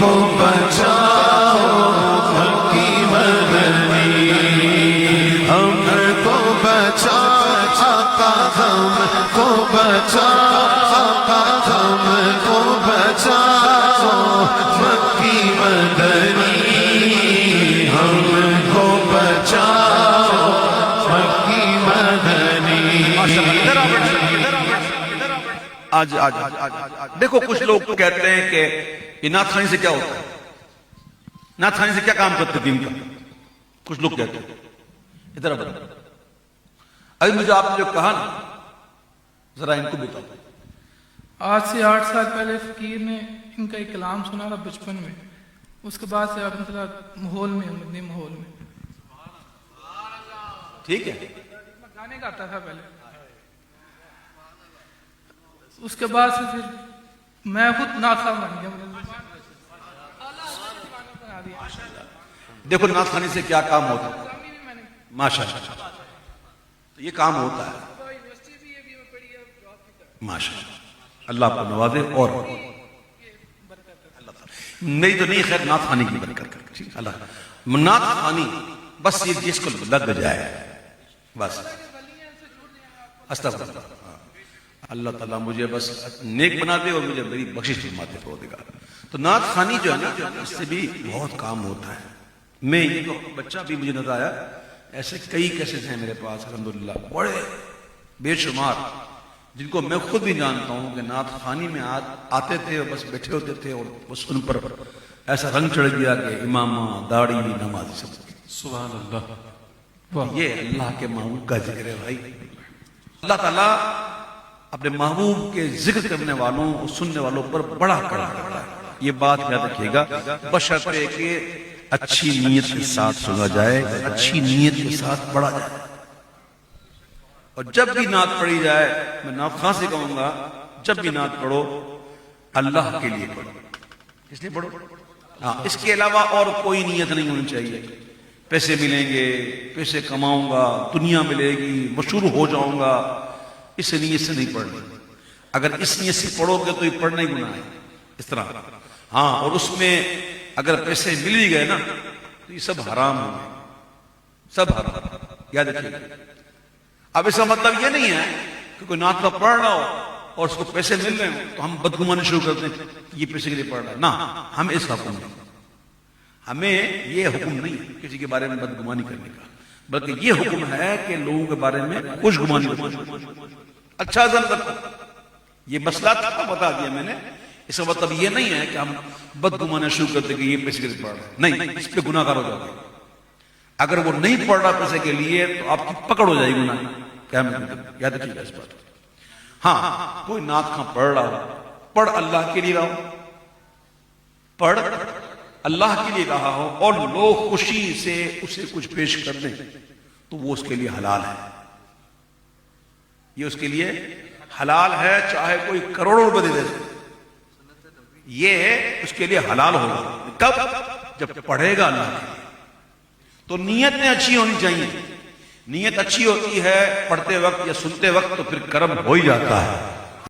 کو بچاؤ مکی مدنی، ہم کو بچاؤ آقا، ہم کو بچاؤ آقا، ہم کو بچاؤ مکی مدنی، ہم کو بچاؤ مکی مدنی۔ آج دیکھو کچھ لوگ کہتے ہیں کہ یہ نعت خوانی سے کیا ہوتا ہے، نعت خوانی سے کیا کام کرتے دین کا، کچھ لوگ کہتے ہیں ادھر اب ابھی مجھے آپ نے جو کہا نا ذرا ان کو بتاؤ۔ آج سے 8 سال پہلے فقیر نے ان کا ایک کلام سنا تھا بچپن میں، اس کے بعد سے آپ نے ماحول میں مدنی ماحول میں ٹھیک ہے، میں گانے گاتا تھا پہلے، اس کے بعد سے پھر میں خود ناخواں بن گیا۔ دیکھو نعت خوانی سے کیا کام ہوتا ہے، ماشاءاللہ تو یہ کام ہوتا ہے، ماشاءاللہ اللہ آپ کو نوازے۔ اور نہیں تو نہیں، خیر نعت خوانی کی برکت کر اللہ نعت خوانی بس یہ جس کو لگ جائے بس استغفر اللہ، اللہ تعالیٰ مجھے بس نیک بنا دے اور مجھے میری بخشش فرماتے پروردگار۔ تو نعت خوانی جو ہے نا اس سے بھی بہت کام ہوتا ہے۔ میں یہ تو بچہ بھی مجھے نظر آیا، ایسے کئی کیسز ہیں میرے پاس الحمدللہ بڑے بے شمار، جن کو میں خود بھی جانتا ہوں کہ نعت خوانی میں آتے تھے اور بس بیٹھے ہوتے تھے اور بس ان پر ایسا رنگ چڑھ گیا کہ امامہ داڑھی نمازی سب۔ سبحان اللہ، یہ اللہ کے محبوب کا ذکر ہے بھائی۔ اللہ تعالیٰ اپنے محبوب کے ذکر کرنے والوں اور سننے والوں پر بڑا کرم کرتا ہے، یہ بات یاد رکھیے گا، بشرطے کہ اچھی نیت کے ساتھ سنا جائے، اچھی نیت کے ساتھ پڑھا جائے۔ اور جب بھی نعت پڑھی جائے، میں نعت خواں سے کہوں گا جب بھی نعت پڑھو اللہ کے لیے پڑھو، اس لیے پڑھو، ہاں اس کے علاوہ اور کوئی نیت نہیں ہونی چاہیے۔ پیسے ملیں گے، پیسے کماؤں گا، دنیا ملے گی، مشہور ہو جاؤں گا، اس نیت سے نہیں پڑھنا۔ اگر اس نیت سے پڑھو گے تو یہ پڑھنا ہی گناہ ہے اس طرح، ہاں اور اس میں اگر پیسے مل ہی گئے نا تو یہ سب حرام ہوں گے، سب حرام، یاد رکھیے۔ اب اس کا مطلب یہ نہیں ہے کہ کوئی نعت کا پڑھ رہا ہو اور اس کو پیسے مل رہے ہوں تو ہم بدگمانی شروع کرتے ہیں کہ یہ پیسے کے لیے پڑھ رہا ہے، نہ، ہمیں اس کا حکم نہیں، ہمیں یہ حکم نہیں کسی کے بارے میں بدگمانی کرنے کا، بلکہ یہ حکم ہے کہ لوگوں کے بارے میں خوش گمانی کرو، اچھا ظن رکھو۔ یہ مسئلہ تھا بتا دیا میں نے، اس کا مطلب یہ نہیں ہے کہ ہم بدگمانی شروع کرتے کہ یہ پیسے کے لیے پڑھ رہا ہے، نہیں، اس پہ گناہ گار ہو جاتے ہیں۔ اگر وہ نہیں پڑھ رہا پیسے کے لیے تو آپ کی پکڑ ہو جائے گی گناہ، کیا میں یاد رکھیے گا اس بات۔ ہاں کوئی نعت خواں پڑھ رہا ہو، پڑھ اللہ کے لیے رہا ہو، پڑھ اللہ کے لیے رہا ہو اور لوگ خوشی سے اسے کچھ پیش کر دیں تو وہ اس کے لیے حلال ہے، یہ اس کے لیے حلال ہے، چاہے کوئی کروڑوں روپے دے دے، یہ اس کے لیے حلال ہوگا۔ کب؟ جب پڑھے گا اللہ کے لیے۔ تو نیتیں اچھی ہونی چاہیے، نیت اچھی ہوتی ہے پڑھتے وقت یا سنتے وقت تو پھر کرم ہو ہی جاتا ہے۔